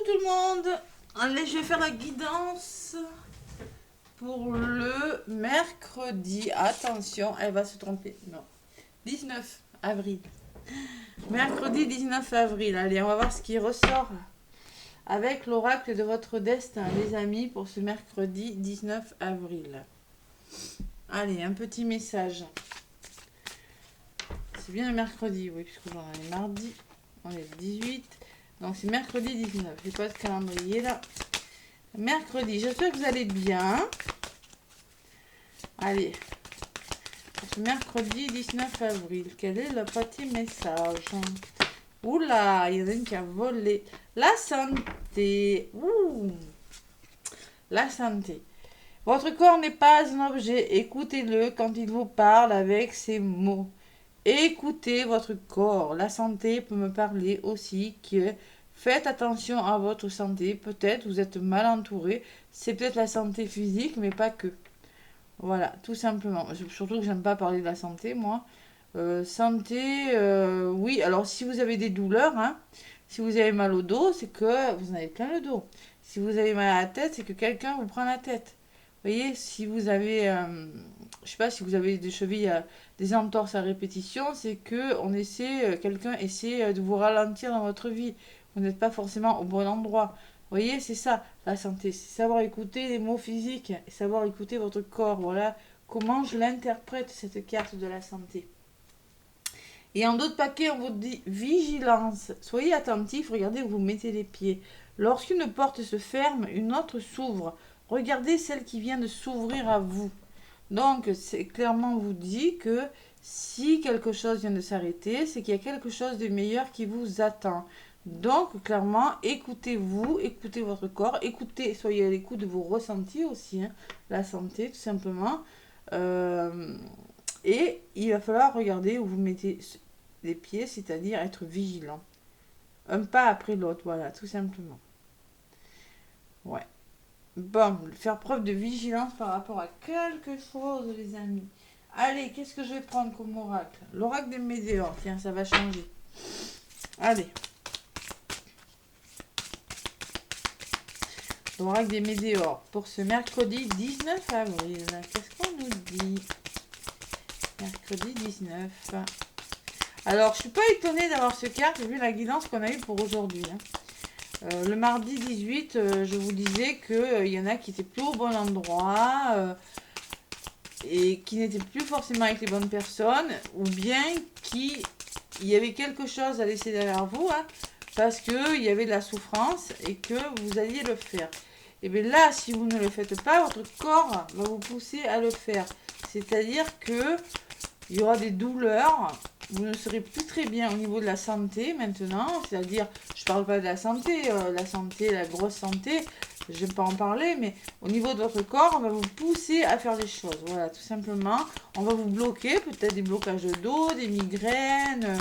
tout le monde. Allez, je vais faire la guidance pour le mercredi. Attention, elle va se tromper. Non. 19 avril. Mercredi 19 avril. Allez, on va voir ce qui ressort avec l'oracle de votre destin, les amis, pour ce mercredi 19 avril. Allez, un petit message. C'est bien le mercredi, oui, puisque j'en ai mardi. On est le 18. Donc c'est mercredi 19. J'ai pas de calendrier là. Mercredi, j'espère que vous allez bien. Allez. Pour ce mercredi 19 avril, quel est le petit message? Oula, il y en a une qui a volé. La santé. Ouh. La santé. Votre corps n'est pas un objet. Écoutez-le quand il vous parle avec ses mots. Écoutez votre corps. La santé peut me parler aussi que faites attention à votre santé. Peut-être vous êtes mal entouré. C'est peut-être la santé physique, mais pas que. Voilà, tout simplement. Surtout que j'aime pas parler de la santé, moi. Santé, oui. Alors, si vous avez des douleurs, hein, si vous avez mal au dos, c'est que vous en avez plein le dos. Si vous avez mal à la tête, c'est que quelqu'un vous prend la tête. Vous voyez, si vous avez, je sais pas, si vous avez des chevilles, des entorses à répétition, c'est que quelqu'un essaie de vous ralentir dans votre vie. Vous n'êtes pas forcément au bon endroit. Vous voyez, c'est ça, la santé. C'est savoir écouter les mots physiques et savoir écouter votre corps. Voilà comment je l'interprète, cette carte de la santé. Et en d'autres paquets, on vous dit vigilance. Soyez attentifs, regardez où vous mettez les pieds. Lorsqu'une porte se ferme, une autre s'ouvre. Regardez celle qui vient de s'ouvrir à vous. Donc, c'est clairement vous dit que si quelque chose vient de s'arrêter, c'est qu'il y a quelque chose de meilleur qui vous attend. Donc, clairement, écoutez-vous, écoutez votre corps, écoutez, soyez à l'écoute de vos ressentis aussi, hein, la santé, tout simplement. Et il va falloir regarder où vous mettez les pieds, c'est-à-dire être vigilant. Un pas après l'autre, voilà, tout simplement. Ouais. Bon, faire preuve de vigilance par rapport à quelque chose, les amis. Allez, qu'est-ce que je vais prendre comme oracle? L'oracle des météores, tiens, ça va changer. Allez. L'oracle des météores pour ce mercredi 19 avril. Qu'est-ce qu'on nous dit? Mercredi 19. Alors, je suis pas étonnée d'avoir ce carte vu la guidance qu'on a eue pour aujourd'hui. Le mardi 18, je vous disais qu'il y en a qui étaient plus au bon endroit et qui n'étaient plus forcément avec les bonnes personnes, ou bien qu'il y avait quelque chose à laisser derrière vous, hein, parce qu'il y avait de la souffrance et que vous alliez le faire. Et bien là, si vous ne le faites pas, votre corps va vous pousser à le faire. C'est-à-dire que il y aura des douleurs, vous ne serez plus très bien au niveau de la santé maintenant, c'est-à-dire, je parle pas de la santé, la grosse santé, je n'aime pas en parler, mais au niveau de votre corps, on va vous pousser à faire des choses, voilà, tout simplement. On va vous bloquer, peut-être des blocages de dos, des migraines.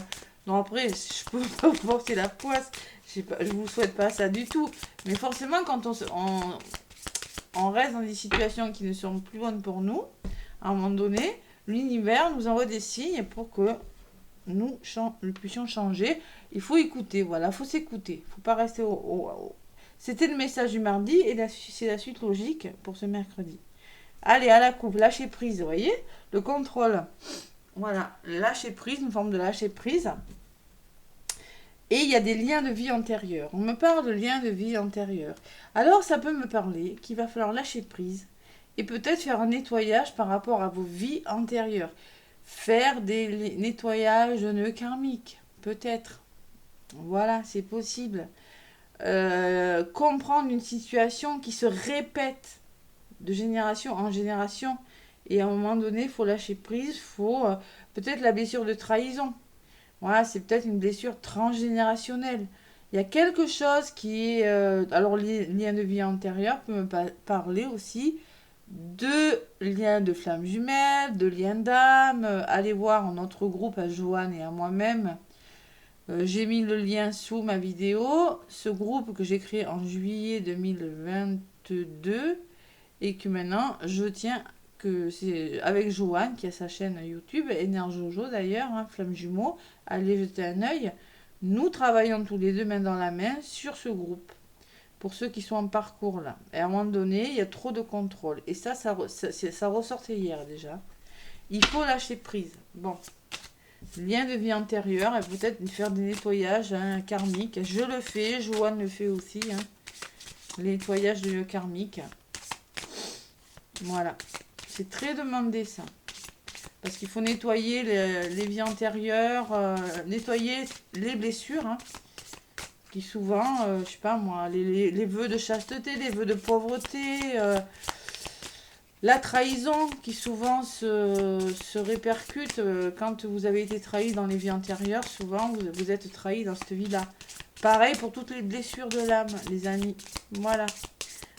Non, après, je peux pas vous porter la poisse, je vous souhaite pas ça du tout, mais forcément, quand on reste dans des situations qui ne sont plus bonnes pour nous, à un moment donné, l'univers nous envoie des signes pour que nous puissions changer. Il faut écouter, voilà, il faut s'écouter. Il ne faut pas rester C'était le message du mardi et c'est la suite logique pour ce mercredi. Allez, à la coupe, lâcher prise, vous voyez? Le contrôle. Voilà, lâcher prise, une forme de lâcher prise. Et il y a des liens de vie antérieurs. On me parle de liens de vie antérieurs. Alors, ça peut me parler qu'il va falloir lâcher prise et peut-être faire un nettoyage par rapport à vos vies antérieures. Faire des nettoyages de nœuds karmiques, peut-être. Voilà, c'est possible. Comprendre une situation qui se répète de génération en génération. Et à un moment donné, il faut lâcher prise, il faut peut-être la blessure de trahison. Voilà, c'est peut-être une blessure transgénérationnelle. Il y a quelque chose qui est... alors, les liens de vie antérieurs peut me parler aussi de liens de flammes jumelles, de liens d'âme. Allez voir notre groupe à Joanne et à moi-même. J'ai mis le lien sous ma vidéo. Ce groupe que j'ai créé en juillet 2022 et que maintenant je tiens que c'est avec Joanne qui a sa chaîne YouTube, Énerjojo d'ailleurs, hein, Flamme Jumeau. Allez jeter un œil. Nous travaillons tous les deux main dans la main sur ce groupe. Pour ceux qui sont en parcours là. Et à un moment donné, il y a trop de contrôle. Et ça ressortait hier déjà. Il faut lâcher prise. Bon. Lien de vie antérieure et peut-être faire des nettoyages karmiques. Je le fais, Joanne le fait aussi. Les nettoyages de lieux karmiques. Voilà. C'est très demandé ça. Parce qu'il faut nettoyer les vies antérieures, nettoyer les blessures. Qui souvent, je sais pas moi, les vœux de chasteté, les vœux de pauvreté, la trahison qui souvent se répercute quand vous avez été trahi dans les vies antérieures. Souvent, vous êtes trahi dans cette vie-là. Pareil pour toutes les blessures de l'âme, les amis. Voilà.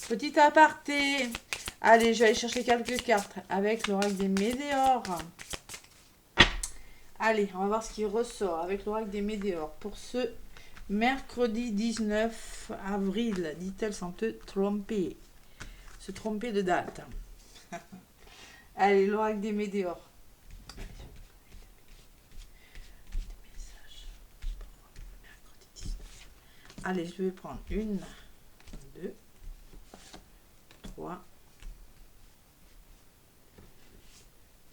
Petit aparté. Allez, je vais aller chercher quelques cartes avec l'oracle des Médéors. Allez, on va voir ce qui ressort avec l'oracle des Médéors. Pour ce mercredi 19 avril, dit-elle sans te tromper. Se tromper de date. Allez, l'oracle des Médéors. Allez, je vais prendre 1, 2, 3,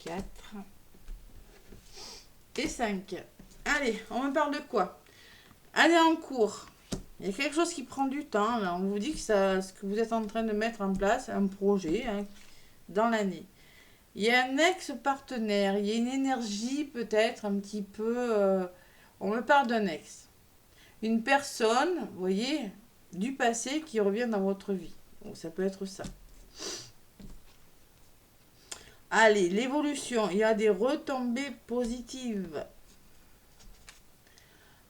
4 et 5. Allez, on me parle de quoi? Allez en cours. Il y a quelque chose qui prend du temps. Là. On vous dit que ce que vous êtes en train de mettre en place, un projet dans l'année. Il y a un ex-partenaire. Il y a une énergie peut-être un petit peu... on me parle d'un ex. Une personne, vous voyez, du passé qui revient dans votre vie. Donc ça peut être ça. Allez, l'évolution. Il y a des retombées positives.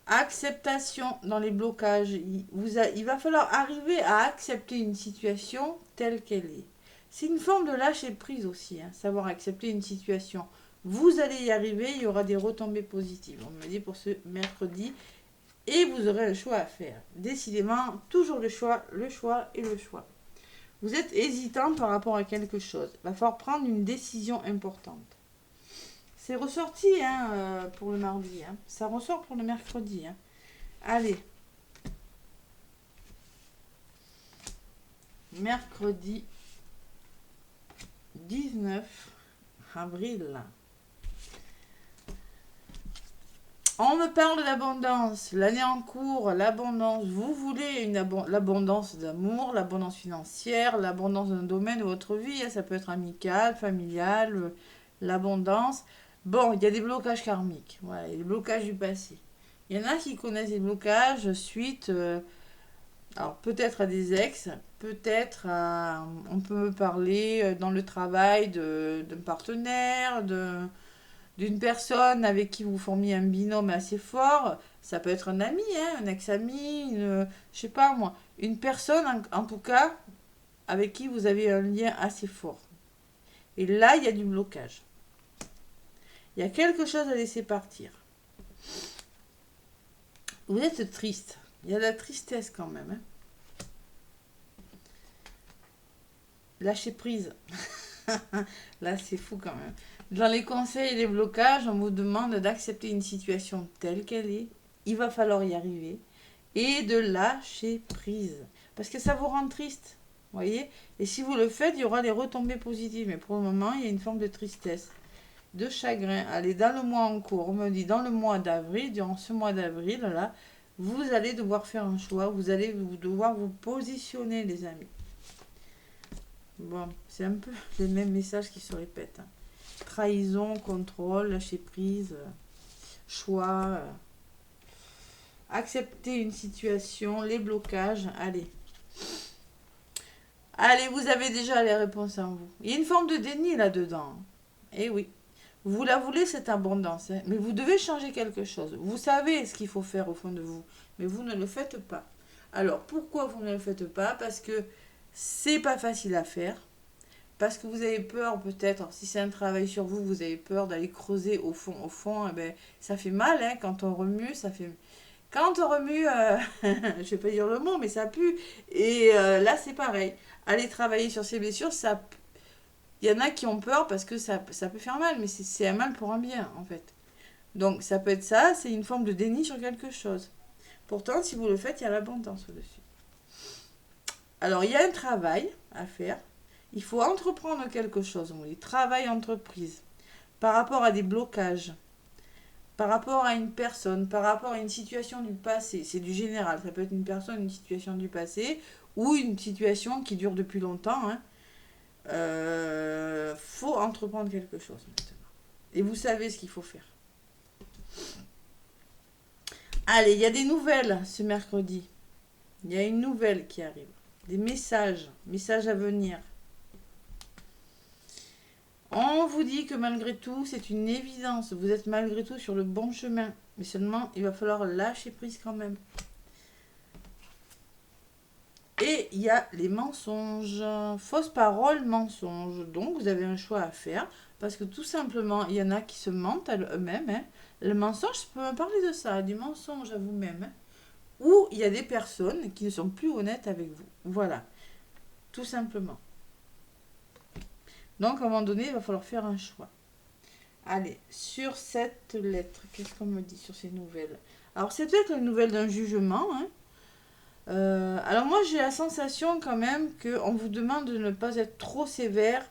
Acceptation dans les blocages. Il va falloir arriver à accepter une situation telle qu'elle est. C'est une forme de lâcher prise aussi, savoir accepter une situation. Vous allez y arriver, il y aura des retombées positives. On me dit pour ce mercredi. Et vous aurez le choix à faire. Décidément, toujours le choix et le choix. Vous êtes hésitant par rapport à quelque chose. Il va falloir prendre une décision importante. C'est ressorti pour le mardi. Ça ressort pour le mercredi. Allez. Mercredi 19 avril. On me parle d'abondance. L'année en cours, l'abondance. Vous voulez l'abondance d'amour, l'abondance financière, l'abondance d'un domaine de votre vie. Ça peut être amical, familial, l'abondance. Bon, il y a des blocages karmiques. Voilà, il y a des blocages du passé. Il y en a qui connaissent des blocages suite, alors peut-être à des ex, peut-être à, on peut me parler dans le travail d'un partenaire, d'une personne avec qui vous formiez un binôme assez fort. Ça peut être un ami, un ex-ami, je sais pas moi, une personne en tout cas avec qui vous avez un lien assez fort. Et là, il y a du blocage. Il y a quelque chose à laisser partir. Vous êtes triste. Il y a de la tristesse quand même. Lâchez prise. Là, c'est fou quand même. Dans les conseils et les blocages, on vous demande d'accepter une situation telle qu'elle est. Il va falloir y arriver. Et de lâcher prise. Parce que ça vous rend triste. Voyez? Et si vous le faites, il y aura des retombées positives. Mais pour le moment, il y a une forme de tristesse, de chagrin. Allez, dans le mois en cours, on me dit dans le mois d'avril, durant ce mois d'avril, là, vous allez devoir faire un choix. Vous allez devoir vous positionner, les amis. Bon, c'est un peu les mêmes messages qui se répètent. Trahison, contrôle, lâcher prise, choix, accepter une situation, les blocages. Allez. Allez, vous avez déjà les réponses en vous. Il y a une forme de déni là-dedans. Eh oui. Vous la voulez, cette abondance. Mais vous devez changer quelque chose. Vous savez ce qu'il faut faire au fond de vous. Mais vous ne le faites pas. Alors, pourquoi vous ne le faites pas? Parce que c'est pas facile à faire. Parce que vous avez peur peut-être, si c'est un travail sur vous, vous avez peur d'aller creuser au fond. Au fond, ça fait mal, quand on remue, ça fait... Quand on remue, je vais pas dire le mot, mais ça pue. Et là, c'est pareil. Aller travailler sur ces blessures, ça... Il y en a qui ont peur parce que ça peut faire mal, mais c'est un mal pour un bien, en fait. Donc, ça peut être ça, c'est une forme de déni sur quelque chose. Pourtant, si vous le faites, il y a l'abondance au-dessus. Alors, il y a un travail à faire. Il faut entreprendre quelque chose. On dit travail entreprise. Par rapport à des blocages. Par rapport à une personne. Par rapport à une situation du passé. C'est du général. Ça peut être une personne, une situation du passé. Ou une situation qui dure depuis longtemps. Hein. Faut entreprendre quelque chose maintenant. Et vous savez ce qu'il faut faire. Allez, il y a des nouvelles ce mercredi. Il y a une nouvelle qui arrive. Des messages à venir. On vous dit que malgré tout, c'est une évidence. Vous êtes malgré tout sur le bon chemin. Mais seulement, il va falloir lâcher prise quand même. Et il y a les mensonges. Fausses paroles, mensonges. Donc, vous avez un choix à faire. Parce que tout simplement, il y en a qui se mentent à eux-mêmes. Hein. Le mensonge, je peux me parler de ça, du mensonge à vous-même. Hein. Ou il y a des personnes qui ne sont plus honnêtes avec vous. Voilà. Tout simplement. Donc, à un moment donné, il va falloir faire un choix. Allez, sur cette lettre, qu'est-ce qu'on me dit sur ces nouvelles? Alors, c'est peut-être une nouvelle d'un jugement. Hein. Alors, moi, j'ai la sensation quand même qu'on vous demande de ne pas être trop sévère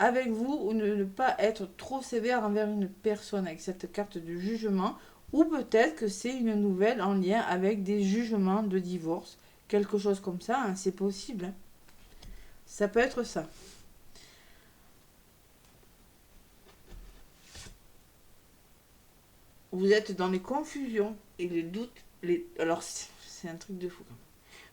avec vous ou de ne pas être trop sévère envers une personne avec cette carte de jugement. Ou peut-être que c'est une nouvelle en lien avec des jugements de divorce. Quelque chose comme ça, hein, c'est possible. Hein. Ça peut être ça. Vous êtes dans les confusions et les doutes. Alors, c'est un truc de fou.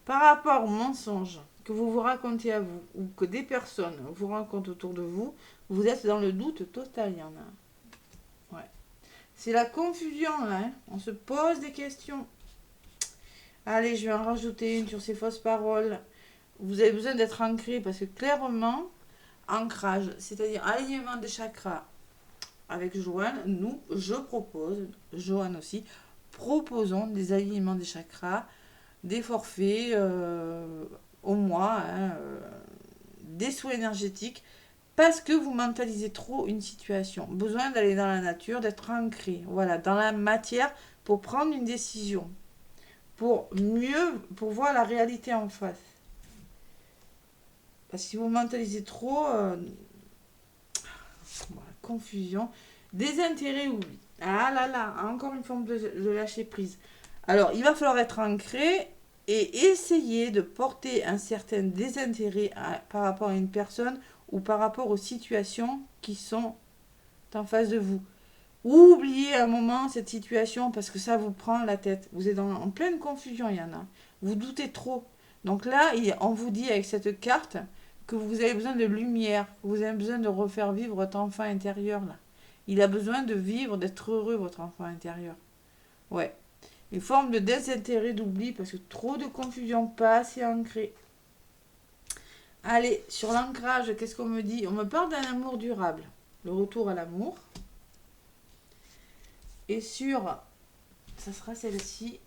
Par rapport aux mensonges que vous vous racontez à vous ou que des personnes vous racontent autour de vous, vous êtes dans le doute total. Il y en a. Ouais. C'est la confusion, là. Hein. On se pose des questions. Allez, je vais en rajouter une sur ces fausses paroles. Vous avez besoin d'être ancré parce que clairement, ancrage, c'est-à-dire alignement des chakras. Avec Joanne, je propose, Joanne aussi, proposons des alignements des chakras, des forfaits au mois, hein, des soins énergétiques, parce que vous mentalisez trop une situation. Besoin d'aller dans la nature, d'être ancré, voilà, dans la matière pour prendre une décision, pour voir la réalité en face. Parce que si vous mentalisez trop, voilà, confusion. Désintérêt, oubli. Ah là là, encore une forme de lâcher prise. Alors, il va falloir être ancré et essayer de porter un certain désintérêt par rapport à une personne ou par rapport aux situations qui sont en face de vous. Ou oubliez un moment cette situation parce que ça vous prend la tête. Vous êtes en pleine confusion, il y en a. Vous doutez trop. Donc là, on vous dit avec cette carte que vous avez besoin de lumière, que vous avez besoin de refaire vivre votre enfant intérieur là. Il a besoin de vivre, d'être heureux, votre enfant intérieur. Ouais. Une forme de désintérêt, d'oubli, parce que trop de confusion, pas assez ancré. Allez, sur l'ancrage, qu'est-ce qu'on me dit? On me parle d'un amour durable. Le retour à l'amour. Et sur, ça sera celle-ci,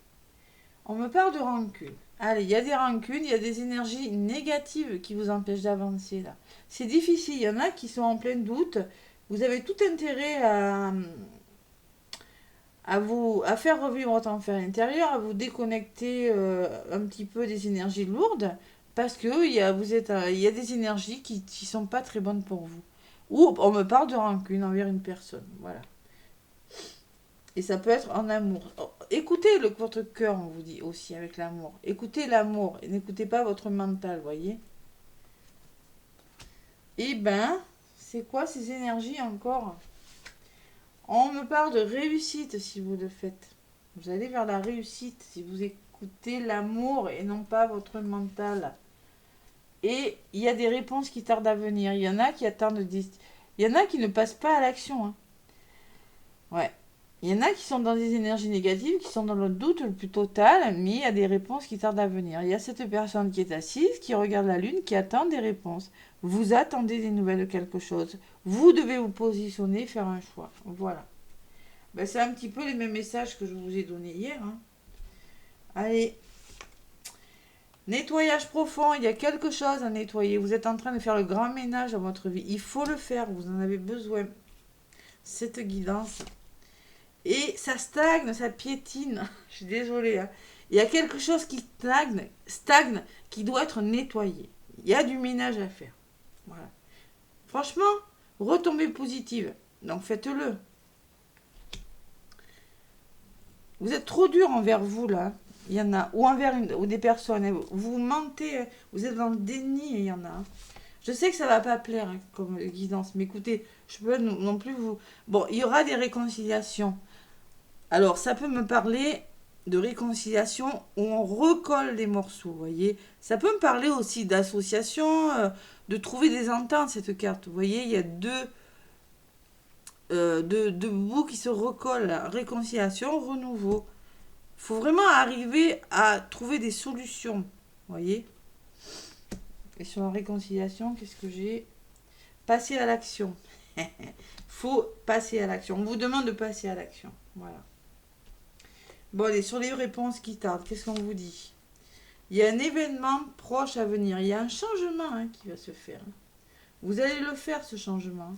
on me parle de rancune. Allez, il y a des rancunes, il y a des énergies négatives qui vous empêchent d'avancer là. C'est difficile, il y en a qui sont en plein doute. Vous avez tout intérêt à faire revivre votre enfant intérieur, à vous déconnecter un petit peu des énergies lourdes, parce que il y a des énergies qui ne sont pas très bonnes pour vous. Ou on me parle de rancune envers une personne, voilà. Et ça peut être en amour. Écoutez votre cœur, on vous dit aussi, avec l'amour. Écoutez l'amour et n'écoutez pas votre mental, voyez. Eh ben, c'est quoi ces énergies encore? On me parle de réussite si vous le faites. Vous allez vers la réussite si vous écoutez l'amour et non pas votre mental. Et il y a des réponses qui tardent à venir. Il y en a qui attendent il y en a qui ne passent pas à l'action. Hein. Ouais. Il y en a qui sont dans des énergies négatives, qui sont dans le doute le plus total, mais il y a des réponses qui tardent à venir. Il y a cette personne qui est assise, qui regarde la lune, qui attend des réponses. Vous attendez des nouvelles de quelque chose. Vous devez vous positionner, faire un choix. Voilà. Ben, c'est un petit peu les mêmes messages que je vous ai donnés hier. Hein. Allez. Nettoyage profond, il y a quelque chose à nettoyer. Vous êtes en train de faire le grand ménage dans votre vie. Il faut le faire, vous en avez besoin. Cette guidance. Et ça stagne, ça piétine. Je suis désolée. Hein. Il y a quelque chose qui stagne, qui doit être nettoyé. Il y a du ménage à faire. Voilà. Franchement, retombée positive. Donc faites-le. Vous êtes trop dur envers vous, là. Il y en a. Ou envers ou des personnes. Vous mentez. Vous êtes dans le déni, il y en a. Je sais que ça va pas plaire hein, comme guidance. Mais écoutez, je peux non plus vous... Bon, il y aura des réconciliations. Alors, ça peut me parler de réconciliation où on recolle les morceaux, vous voyez. Ça peut me parler aussi d'association, de trouver des ententes, cette carte. Vous voyez, il y a deux bouts qui se recollent. Réconciliation, renouveau. Il faut vraiment arriver à trouver des solutions, vous voyez. Et sur la réconciliation, qu'est-ce que j'ai? Passer à l'action. Faut passer à l'action. On vous demande de passer à l'action. Voilà. Bon, allez, sur les réponses qui tardent, qu'est-ce qu'on vous dit? Il y a un événement proche à venir. Il y a un changement hein, qui va se faire. Vous allez le faire, ce changement.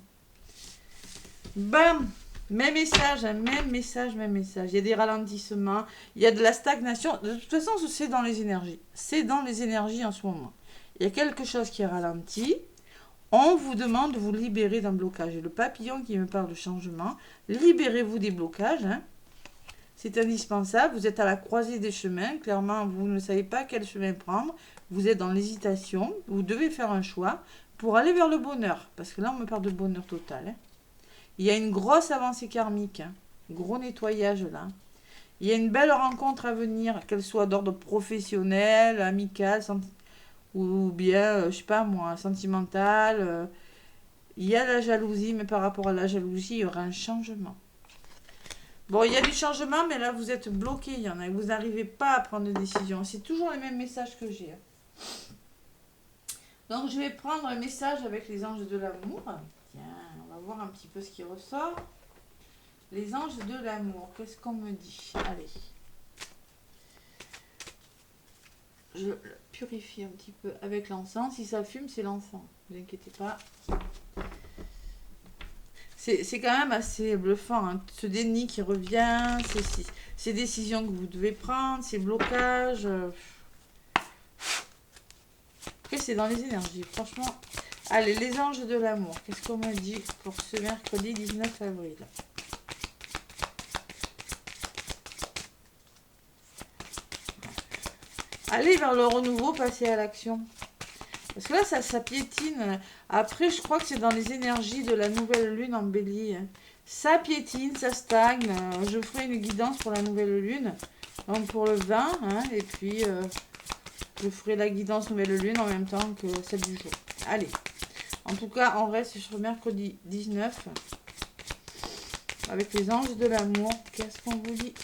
Bam! Même message, hein, même message, même message. Il y a des ralentissements, il y a de la stagnation. De toute façon, c'est dans les énergies. C'est dans les énergies en ce moment. Il y a quelque chose qui est ralenti. On vous demande de vous libérer d'un blocage. Et le papillon qui me parle de changement, libérez-vous des blocages. Hein. C'est indispensable. Vous êtes à la croisée des chemins. Clairement, vous ne savez pas quel chemin prendre. Vous êtes dans l'hésitation. Vous devez faire un choix pour aller vers le bonheur. Parce que là, on me parle de bonheur total. Hein. Il y a une grosse avancée karmique. Hein. Gros nettoyage là. Il y a une belle rencontre à venir, qu'elle soit d'ordre professionnel, amical, ou bien, je sais pas moi, sentimental. Il y a la jalousie, mais par rapport à la jalousie, il y aura un changement. Bon, il y a du changement, mais là, vous êtes bloqué. Il y en a, vous n'arrivez pas à prendre de décision. C'est toujours les mêmes messages que j'ai. Donc, je vais prendre un message avec les anges de l'amour. Tiens, on va voir un petit peu ce qui ressort. Les anges de l'amour, qu'est-ce qu'on me dit? Allez. Je le purifie un petit peu avec l'encens. Si ça fume, c'est l'encens. Ne vous inquiétez pas. C'est quand même assez bluffant. Hein. Ce déni qui revient, ces décisions que vous devez prendre, ces blocages. Après, c'est dans les énergies. Franchement. Allez, les anges de l'amour. Qu'est-ce qu'on me dit pour ce mercredi 19 avril? Allez vers le renouveau, passer à l'action. Parce que là, ça piétine. Après, je crois que c'est dans les énergies de la nouvelle lune en bélier. Ça piétine, ça stagne. Je ferai une guidance pour la nouvelle lune. Donc pour le 20. Hein, et puis, je ferai la guidance nouvelle lune en même temps que celle du jour. Allez. En tout cas, on reste sur mercredi 19. Avec les anges de l'amour. Qu'est-ce qu'on vous dit?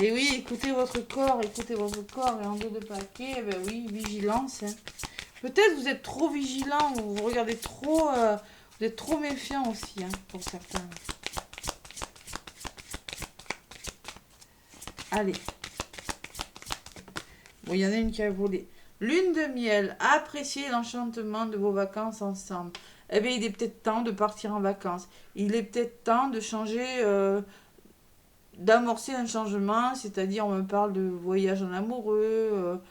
Et oui, écoutez votre corps et en dos de paquet, eh ben oui, vigilance. Hein. Peut-être vous êtes trop vigilant, ou vous regardez trop, vous êtes trop méfiant aussi, hein, pour certains. Allez. Bon, il y en a une qui a volé. Lune de miel, appréciez l'enchantement de vos vacances ensemble. Eh bien, il est peut-être temps de partir en vacances. Il est peut-être temps de changer... d'amorcer un changement, c'est-à-dire on me parle de voyage en amoureux.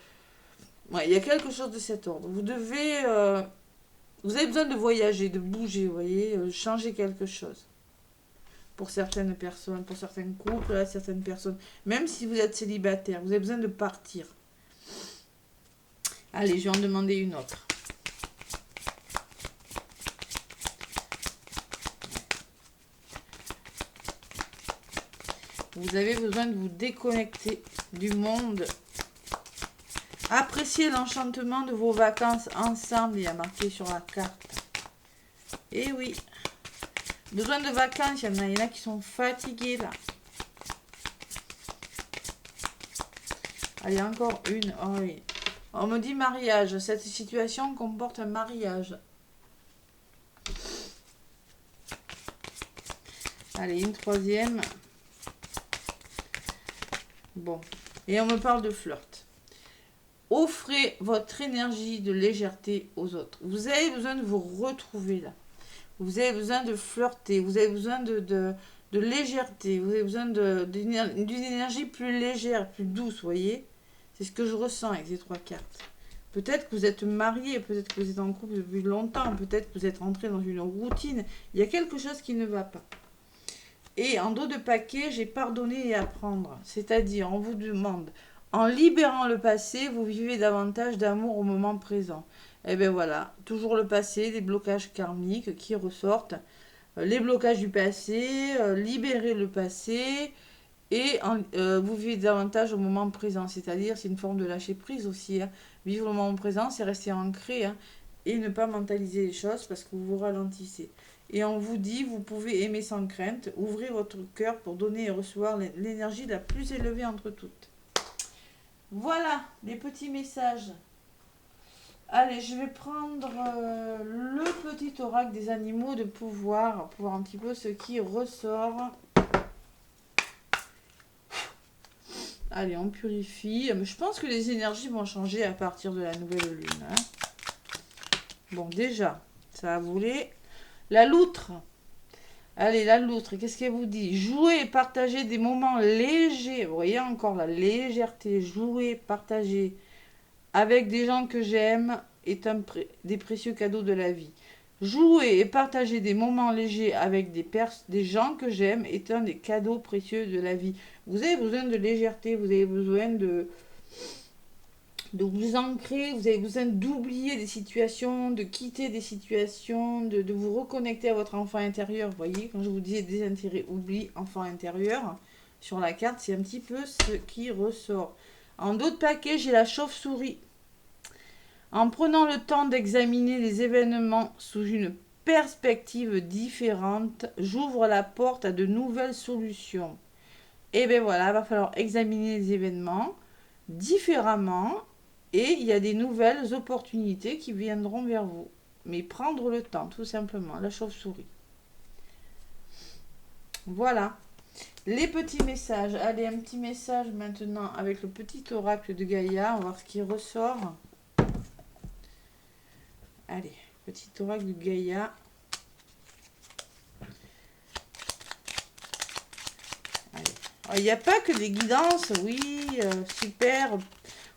Ouais, il y a quelque chose de cet ordre. Vous avez besoin de voyager, de bouger, vous voyez, changer quelque chose. Pour certaines personnes, pour certains couples, certaines personnes. Même si vous êtes célibataire, vous avez besoin de partir. Allez, je vais en demander une autre. Vous avez besoin de vous déconnecter du monde. Appréciez l'enchantement de vos vacances ensemble, il y a marqué sur la carte. Et oui. Besoin de vacances, il y en a qui sont fatigués là. Allez, encore une. Oh oui. On me dit mariage. Cette situation comporte un mariage. Allez, une troisième. Bon. Et on me parle de flirt. Offrez votre énergie de légèreté aux autres. Vous avez besoin de vous retrouver là. Vous avez besoin de flirter. Vous avez besoin de légèreté. Vous avez besoin d'une énergie plus légère, plus douce, vous voyez. C'est ce que je ressens avec ces 3 cartes. Peut-être que vous êtes marié, peut-être que vous êtes en couple depuis longtemps, peut-être que vous êtes rentré dans une routine. Il y a quelque chose qui ne va pas. Et en dos de paquet, j'ai pardonné et apprendre. C'est-à-dire, on vous demande, en libérant le passé, vous vivez davantage d'amour au moment présent. Et bien voilà, toujours le passé, des blocages karmiques qui ressortent. Les blocages du passé, libérer le passé, et vous vivez davantage au moment présent. C'est-à-dire, c'est une forme de lâcher prise aussi. Hein. Vivre le moment présent, c'est rester ancré, hein, et ne pas mentaliser les choses parce que vous vous ralentissez. Et on vous dit, vous pouvez aimer sans crainte, ouvrez votre cœur pour donner et recevoir l'énergie la plus élevée entre toutes. Voilà les petits messages. Allez, je vais prendre le petit oracle des animaux de pouvoir, pour voir un petit peu ce qui ressort. Allez, on purifie. Je pense que les énergies vont changer à partir de la nouvelle lune. Hein. Bon, déjà, ça a volé. La loutre. Allez, la loutre, qu'est-ce qu'elle vous dit? Jouer et partager des moments légers. Vous voyez encore la légèreté. Jouer, partager avec des gens que j'aime est des précieux cadeaux de la vie. Jouer et partager des moments légers avec des gens que j'aime est un des cadeaux précieux de la vie. Vous avez besoin de légèreté, vous avez besoin de vous ancrer, vous avez besoin d'oublier des situations, de quitter des situations, de vous reconnecter à votre enfant intérieur. Vous voyez, quand je vous disais désintérêt, oubli, enfant intérieur, sur la carte, c'est un petit peu ce qui ressort. En d'autres paquets, j'ai la chauve-souris. En prenant le temps d'examiner les événements sous une perspective différente, j'ouvre la porte à de nouvelles solutions. Et bien voilà, il va falloir examiner les événements différemment et il y a des nouvelles opportunités qui viendront vers vous. Mais prendre le temps, tout simplement, la chauve-souris. Voilà. Les petits messages. Allez, un petit message maintenant avec le petit oracle de Gaïa. On va voir ce qui ressort. Allez, petit oracle de Gaïa. Il n'y a pas que des guidances, oui, super,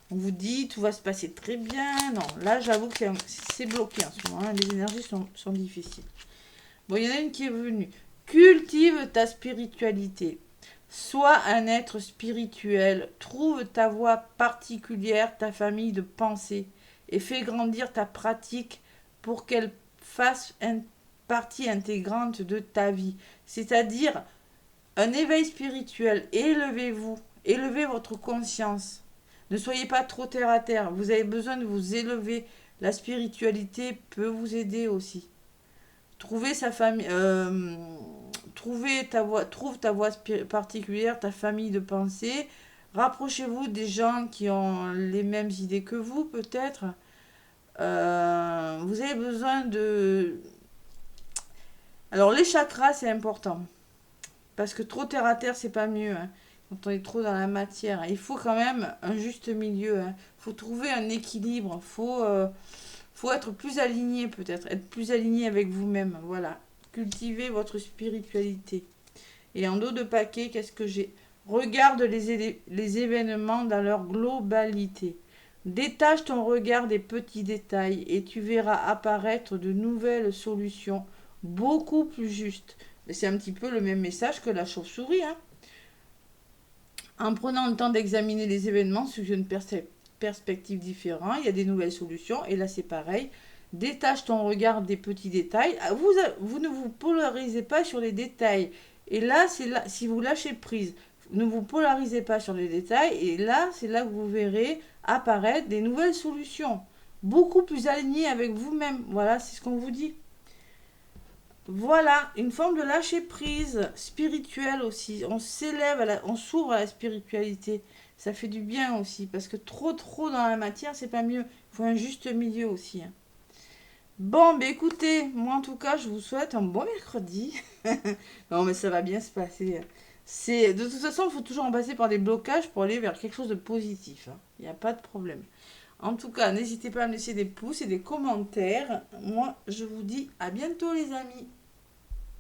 on vous dit tout va se passer très bien. Non, là j'avoue que c'est bloqué en ce moment, hein, les énergies sont difficiles. Bon, il y en a une qui est venue. Cultive ta spiritualité. Sois un être spirituel. Trouve ta voie particulière, ta famille de pensée. Et fais grandir ta pratique pour qu'elle fasse une partie intégrante de ta vie. C'est-à-dire un éveil spirituel. Élevez-vous. Élevez votre conscience. Ne soyez pas trop terre à terre. Vous avez besoin de vous élever. La spiritualité peut vous aider aussi. Trouvez sa famille, trouve ta voie particulière, ta famille de pensée. Rapprochez-vous des gens qui ont les mêmes idées que vous, peut-être. Vous avez besoin de... Alors, les chakras, c'est important. Parce que trop terre à terre, c'est pas mieux. Hein, quand on est trop dans la matière. Il faut quand même un juste milieu. Il faut trouver un équilibre. Faut être plus aligné peut-être, être plus aligné avec vous-même, voilà. Cultivez votre spiritualité. Et en dos de paquet, qu'est-ce que j'ai? Regarde les événements dans leur globalité. Détache ton regard des petits détails et tu verras apparaître de nouvelles solutions beaucoup plus justes. C'est un petit peu le même message que la chauve-souris. Hein. En prenant le temps d'examiner les événements sous une perspective différente, il y a des nouvelles solutions. Et là, c'est pareil. Détache ton regard des petits détails. Vous ne vous polarisez pas sur les détails. Et là, c'est là, si vous lâchez prise, ne vous polarisez pas sur les détails. Et là, c'est là que vous verrez apparaître des nouvelles solutions. Beaucoup plus alignées avec vous-même. Voilà, c'est ce qu'on vous dit. Voilà, une forme de lâcher prise spirituelle aussi. On s'élève, on s'ouvre à la spiritualité. Ça fait du bien aussi, parce que trop dans la matière, c'est pas mieux. Il faut un juste milieu aussi. Hein. Bon, ben écoutez, moi en tout cas, je vous souhaite un bon mercredi. Non, mais ça va bien se passer. De toute façon, il faut toujours en passer par des blocages pour aller vers quelque chose de positif. Il n'y a pas de problème. En tout cas, n'hésitez pas à me laisser des pouces et des commentaires. Moi, je vous dis à bientôt les amis.